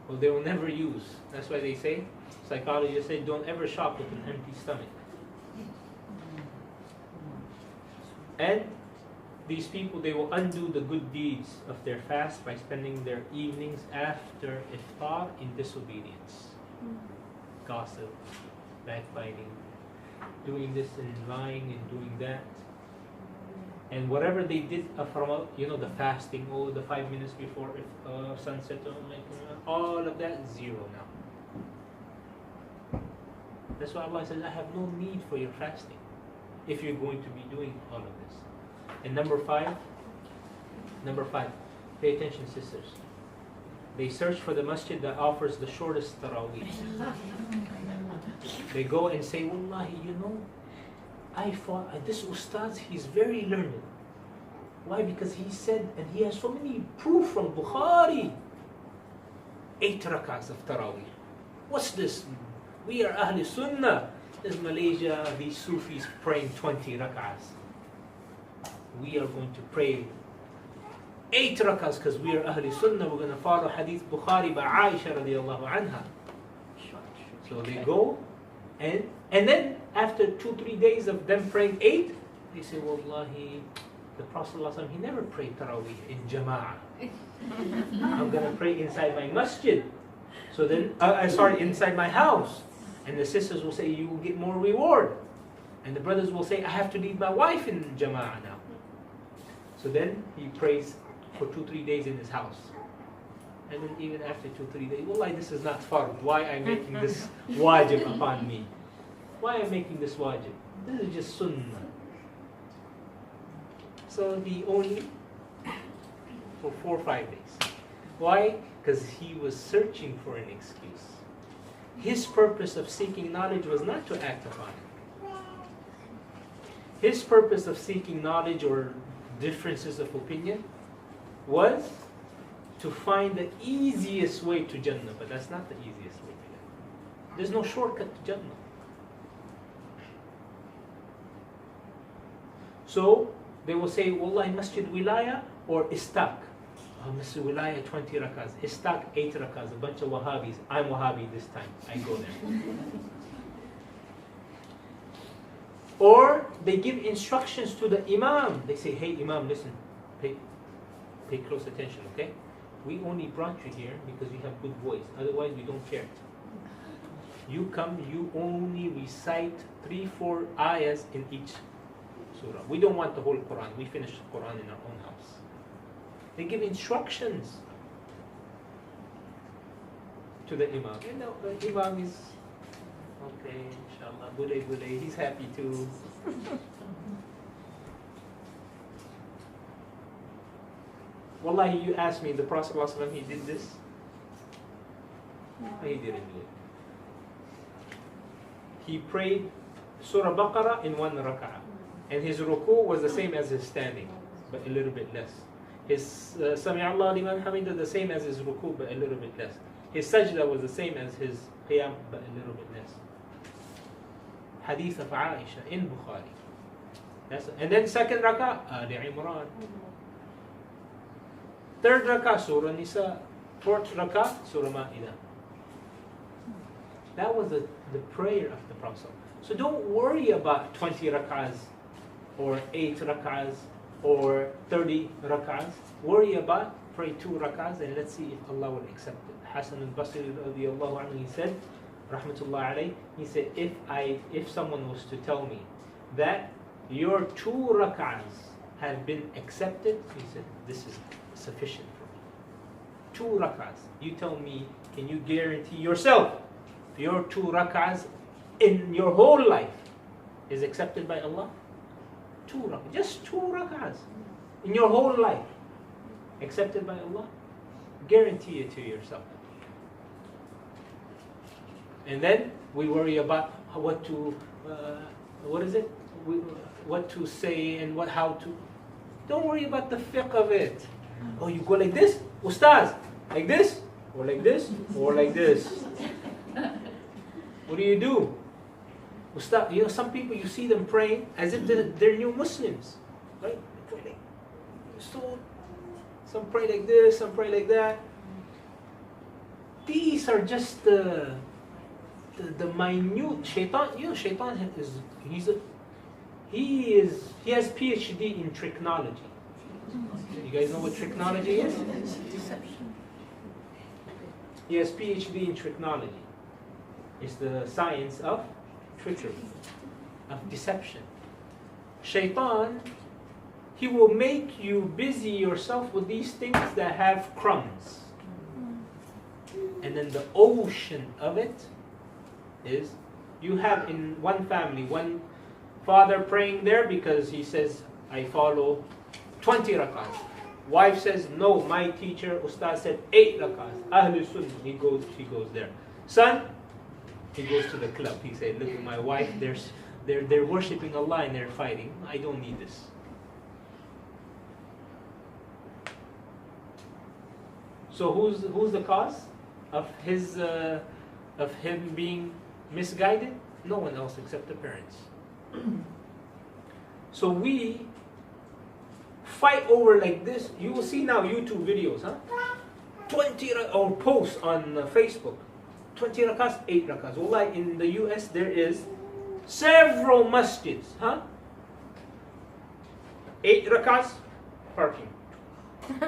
or they will never use. That's why they say, psychologists say, don't ever shop with an empty stomach. And these people, they will undo the good deeds of their fast by spending their evenings after iftar in disobedience. Gossip, backbiting, doing this and lying and doing that. And whatever they did from, the fasting, the 5 minutes before sunset, all of that, zero now. That's why Allah says, I have no need for your fasting if you're going to be doing all of this. And number five, pay attention, sisters. They search for the masjid that offers the shortest tarawih. They go and say, Wallahi, I thought this ustaz, he's very learned. Why? Because he said, and he has so many proof from Bukhari. 8 rakats of tarawih. What's this? We are Ahl Sunnah. There's Malaysia, these Sufis praying 20 rakats. We are going to pray 8 rakats because we are Ahl Sunnah. We're going to follow Hadith Bukhari by Aisha radiallahu anha. So they go, and then after 2-3 days of them praying 8, they say, Wallahi, the Prophet ﷺ, he never prayed Taraweeh in Jama'ah. I'm going to pray inside my masjid. So then, inside my house. And the sisters will say, you will get more reward. And the brothers will say, I have to leave my wife in Jama'ah now. So then he prays for 2-3 days in his house. And then even after 2-3 days, Wallahi, this is not fard. Why I'm making this wajib upon me? Why I'm making this wajib? This is just sunnah. So he only for 4 or 5 days. Why? Because he was searching for an excuse. His purpose of seeking knowledge was not to act upon it. His purpose of seeking knowledge or differences of opinion was to find the easiest way to Jannah, but that's not the easiest way to Jannah. There's no shortcut to Jannah. So they will say, Wallahi, Masjid Wilaya or Istaq. Masjid Wilaya 20 rakaz, Istaq 8 rakaz, a bunch of Wahhabis. I'm Wahhabi this time, I go there. Or they give instructions to the Imam. They say, hey Imam, listen, pay close attention, okay? We only brought you here because you have good voice. Otherwise, we don't care. You come, you only recite 3-4 ayahs in each surah. We don't want the whole Quran. We finish the Quran in our own house. They give instructions to the Imam. The Imam is, okay, inshallah, bude, he's happy too. Wallahi, you asked me, the Prophet ﷺ, he did this? No, he didn't do it. He prayed Surah Baqarah in 1 rak'ah. And his ruku was the same as his standing, but a little bit less. His Sami Allah liman hamida the same as his ruku, but a little bit less. His sajda was the same as his qiyam, but a little bit less. Hadith of Aisha in Bukhari. And then second rak'ah, Ali Imran. Third rak'ah, Surah Nisa. Fourth rak'ah, Surah Ma'idah. That was the prayer of the Prophet. So don't worry about 20 rak'ahs or 8 rak'ahs or 30 rak'ahs. Worry about pray 2 rak'ahs and let's see if Allah will accept it. Hasan al-Basri radiyallahu anhu, he said, rahmatullah alayh, he said, if someone was to tell me that your 2 rak'ahs have been accepted, he said, this is sufficient for me. 2 rak'ahs. You tell me, can you guarantee yourself your 2 rak'ahs in your whole life is accepted by Allah? 2 rak'ahs. Just 2 rak'ahs in your whole life accepted by Allah? Guarantee it to yourself. And then we worry about what to, what to say and how to. Don't worry about the fiqh of it. Oh, you go like this, ustaz, like this, or like this, or like this. What do? Ustaz, some people you see them praying as if they're new Muslims, right? So some pray like this, some pray like that. These are just the minute shaitan. Shaitan he has PhD in trichology. You guys know what trichology is? He has PhD in trichology. It's the science of trickery, of deception. Shaitan, he will make you busy yourself with these things that have crumbs. And then the ocean of it is, you have in one family, one father praying there because he says, I follow 20 rak'ahs. Wife says, no, my teacher, Ustaz said 8 rak'ahs. Ahlul Sunnah, he goes there. Son, he goes to the club. He said, look at my wife, they're worshipping Allah and they're fighting. I don't need this. So who's the cause of him being misguided? No one else except the parents. So we fight over like this. You will see now YouTube videos, huh? 20 or posts on Facebook. 20 rakats, 8 rakats. Wallah, in the US there is several masjids, huh? 8 rakats, parking.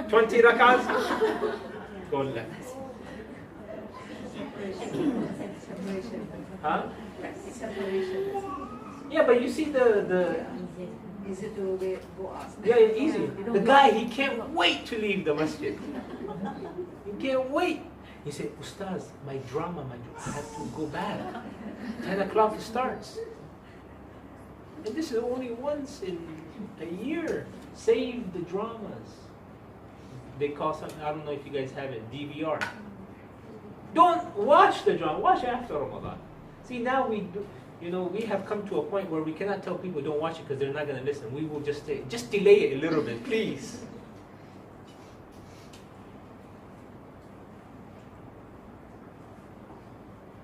20 rakats, go left. Huh? Yeah, but you see the easy to go ask. yeah, easy. The guy, he can't wait to leave the masjid. He can't wait. He said, Ustaz, my drama, I have to go back. 10 o'clock starts. And this is only once in a year. Save the dramas. They call something, I don't know if you guys have it, DVR. Don't watch the drama, watch after Ramadan. See, now we do, we have come to a point where we cannot tell people don't watch it because they're not going to listen. We will just say, just delay it a little bit, please.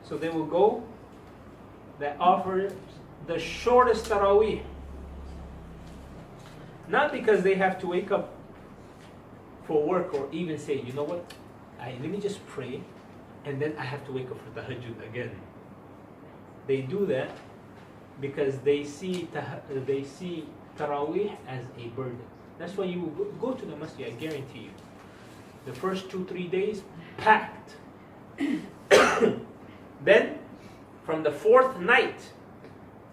So they will go, that offer the shortest tarawih. Not because they have to wake up for work or even say, you know what, let me just pray and then I have to wake up for tahajjud again. They do that because they see tarawih as a burden. That's why you go to the masjid, I guarantee you. The first 2-3 days, packed. Then, from the 4th night,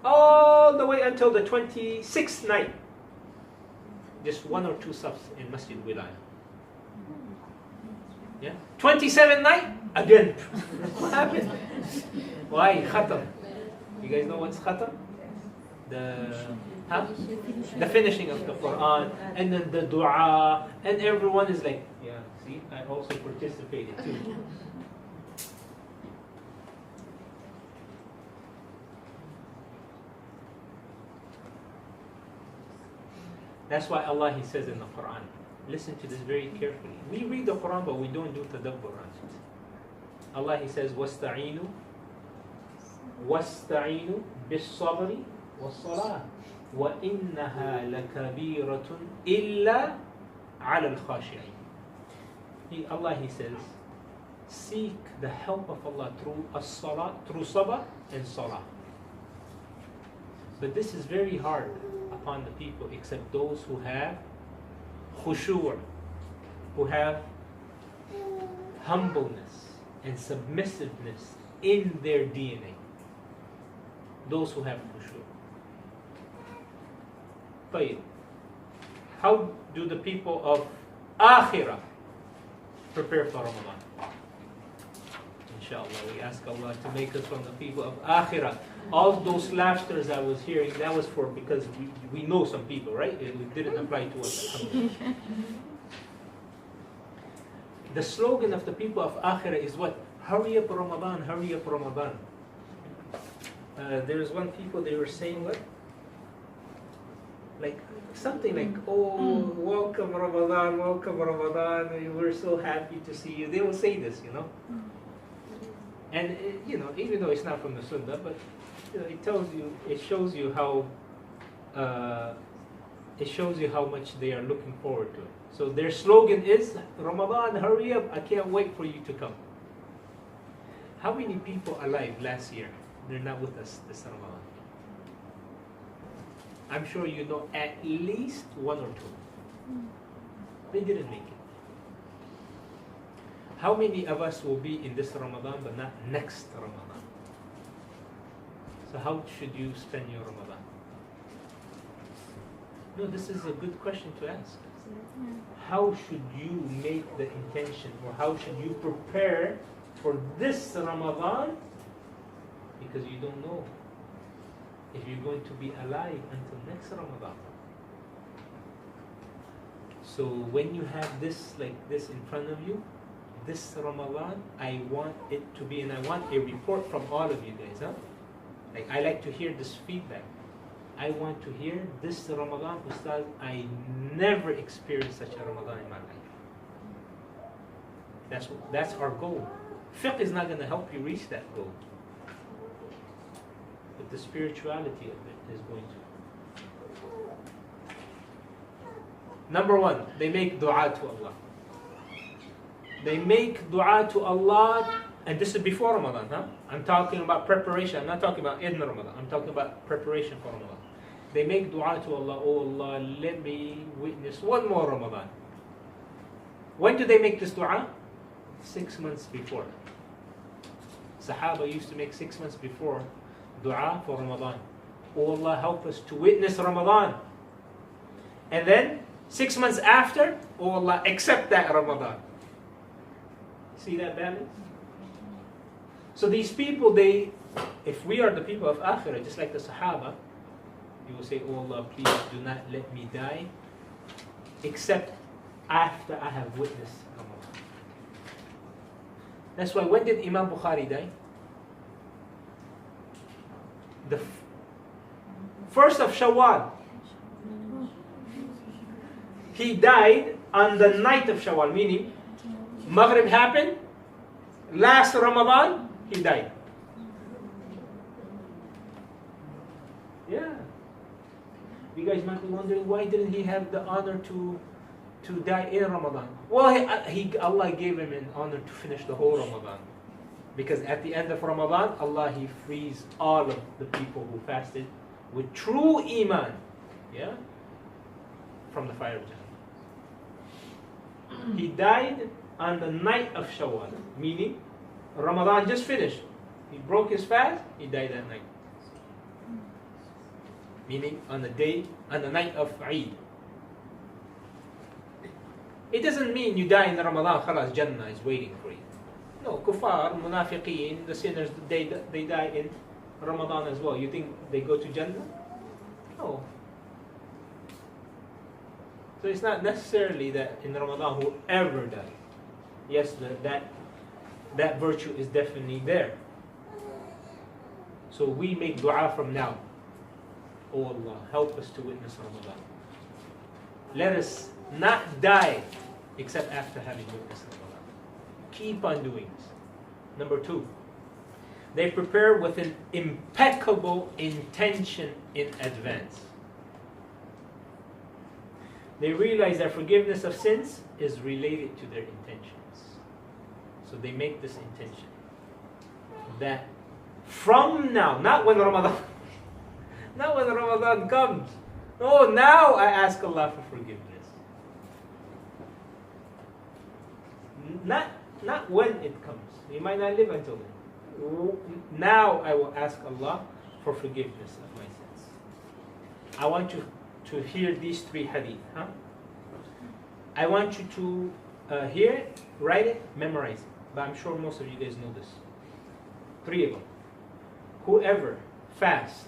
all the way until the 26th night, just 1 or 2 safs in Masjid Wilaya. Yeah? 27th night, again. What happened? Why? Khatam. You guys know what's khatam? The finishing of the Quran, and then the dua, and everyone is like, yeah, see, I also participated too. That's why Allah, He says in the Quran, listen to this very carefully. We read the Quran, but we don't do tadabbur on it. Allah, He says, وَاسْتَعِينُوا بِالصَّبْرِ وَالصَّلَاةِ وَإِنَّهَا لَكَبِيرَةٌ إِلَّا عَلَى الْخَاشِعِينَ. Allah, He says, seek the help of Allah through as-salah, through sabah and salah. But this is very hard upon the people except those who have khushu', who have humbleness and submissiveness in their DNA. Those who have khushu'. But how do the people of Akhirah prepare for Ramadan? Inshallah, we ask Allah to make us from the people of Akhirah. All those laughters I was hearing, that was for because we know some people, right? It didn't apply to us. The slogan of the people of Akhirah is what? Hurry up Ramadan, hurry up Ramadan. There's one people, they were saying what? Like something like, oh, welcome Ramadan, we're so happy to see you. They will say this, you know. And even though it's not from the Sunnah, but it shows you how much they are looking forward to it. So their slogan is, Ramadan, hurry up, I can't wait for you to come. How many people alive last year, they're not with us this Ramadan? I'm sure you know at least one or two. They didn't make it. How many of us will be in this Ramadan but not next Ramadan? So how should you spend your Ramadan? No, this is a good question to ask. How should you make the intention, or how should you prepare for this Ramadan? Because you don't know if you're going to be alive until next Ramadan. So when you have this like this in front of you, this Ramadan, I want it to be, and I want a report from all of you guys, huh? Like I like to hear this feedback. I want to hear this Ramadan, Ustaz, I never experienced such a Ramadan in my life. That's our goal. Fiqh is not going to help you reach that goal. But the spirituality of it is going to. Number one, they make dua to Allah. They make dua to Allah, and this is before Ramadan, huh? I'm talking about preparation. I'm not talking about in Ramadan. I'm talking about preparation for Ramadan. They make dua to Allah, oh Allah, let me witness one more Ramadan. When do they make this dua? 6 months before. Sahaba used to make 6 months before dua for Ramadan. Oh Allah, help us to witness Ramadan. And then 6 months after, oh Allah, accept that Ramadan. See that balance? So these people, if we are the people of Akhirah, just like the Sahaba, you will say, oh Allah, please do not let me die except after I have witnessed Ramadan. That's why, when did Imam Bukhari die? The first of Shawwal. He died on the night of Shawwal, meaning Maghrib happened, last Ramadan, he died. Yeah. You guys might be wondering, why didn't he have the honor to die in Ramadan? Well, Allah gave him an honor to finish the whole Ramadan. Because at the end of Ramadan, Allah, He frees all of the people who fasted with true IMAN, yeah, from the fire of Jannah. He died on the night of Shawwal, meaning Ramadan just finished. He broke his fast, he died that night. Meaning on the night of Eid. It doesn't mean you die in Ramadan, khalas, Jannah is waiting for you. No, kuffar, munafiqeen, the sinners, they die in Ramadan as well. You think they go to Jannah? No. So it's not necessarily that in Ramadan whoever died. Yes, that virtue is definitely there. So we make dua from now. Oh Allah, help us to witness Ramadan. Let us not die except after having witnessed Ramadan. Keep on doing this. Number two, they prepare with an impeccable intention in advance. they realize that forgiveness of sins is related to their intentions. So they make this intention that from now, not when Ramadan comes. Oh, now I ask Allah for forgiveness. Not when it comes. You might not live until then. Now I will ask Allah for forgiveness of my sins. I want you to hear these 3 hadith. I want you to hear it, write it, memorize it. But I'm sure most of you guys know this. 3 of them. Whoever fasts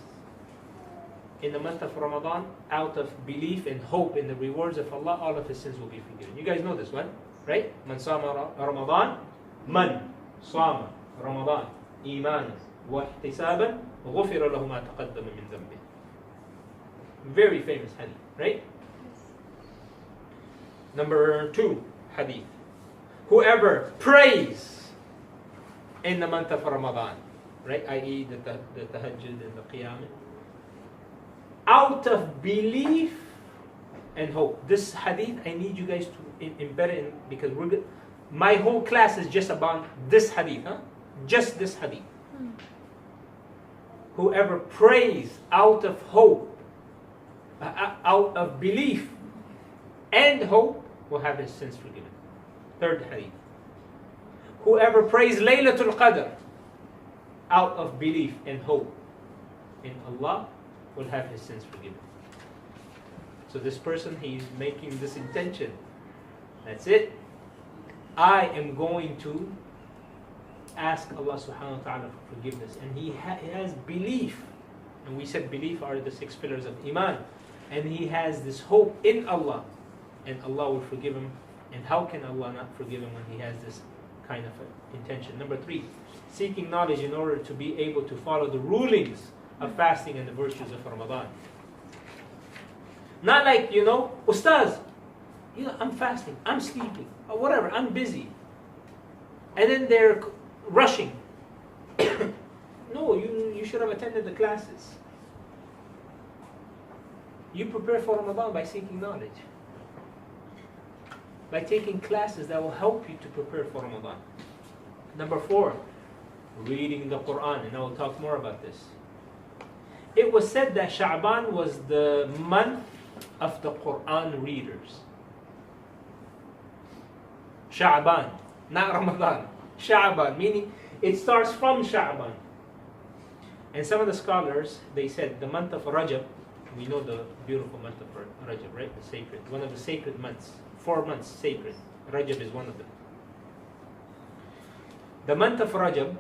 in the month of Ramadan out of belief and hope in the rewards of Allah, all of his sins will be forgiven. You guys know this one, right? Man sama Ramadan, man sama Ramadan imanan wa ihtisaban ghufira lahu ma taqaddama min dhanbi. Very famous hadith, right? Number 2 hadith. Whoever prays in the month of Ramadan, right? I.e. the tahajjud and the qiyamah, out of belief and hope. This hadith, I need you guys to embed it in, because my whole class is just about this hadith, just this hadith. Whoever prays out of hope, out of belief and hope, will have his sins forgiven. 3rd hadith. Whoever prays Laylatul Qadr out of belief and hope in Allah will have his sins forgiven. So this person, he's making this intention. That's it. I am going to ask Allah subhanahu wa ta'ala for forgiveness. And he has belief. And we said belief are the 6 pillars of Iman. And he has this hope in Allah. And Allah will forgive him. And how can Allah not forgive him when he has this kind of intention? Number 3, seeking knowledge in order to be able to follow the rulings of fasting and the virtues of Ramadan. Not like, Ustaz, I'm fasting, I'm sleeping, or whatever, I'm busy. And then they're rushing. No, you should have attended the classes. You prepare for Ramadan by seeking knowledge. By taking classes that will help you to prepare for Ramadan. Number 4, reading the Quran, and I will talk more about this. It was said that Sha'ban was the month of the Quran readers. Sha'ban, not Ramadan. Sha'ban, meaning it starts from Sha'ban. And some of the scholars, they said the month of Rajab, we know the beautiful month of Rajab, right? The sacred, one of the sacred months. 4 months sacred. Rajab is one of them. The month of Rajab,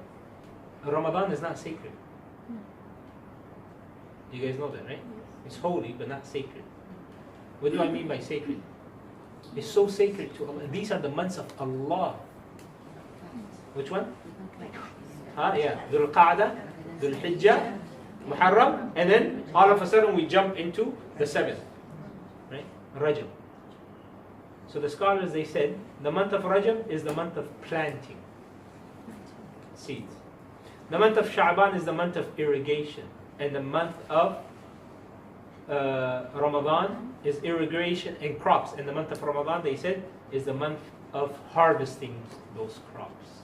Ramadan is not sacred. You guys know that, right? It's holy but not sacred. What do I mean by sacred? It's so sacred to Allah. These are the months of Allah. Which one? Yeah. Dhul Qa'dah, Dhul Hijjah, Muharram, and then all of a sudden we jump into the 7th. Right? Rajab. So the scholars, they said, the month of Rajab is the month of planting seeds. The month of Sha'ban is the month of irrigation. And the month of Ramadan is irrigation and crops. And the month of Ramadan, they said, is the month of harvesting those crops.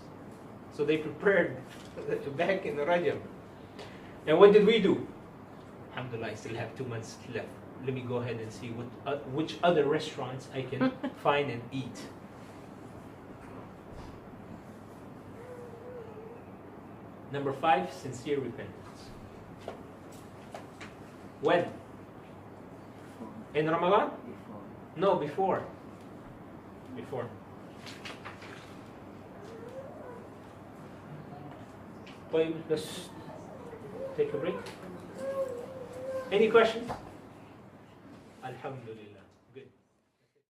So they prepared back in the Rajab. And what did we do? Alhamdulillah, I still have 2 months left. Let me go ahead and see which other restaurants I can find and eat. Number 5, sincere repentance. When? In Ramadan? No, before. Before. Wait, let's take a break. Any questions? Alhamdulillah.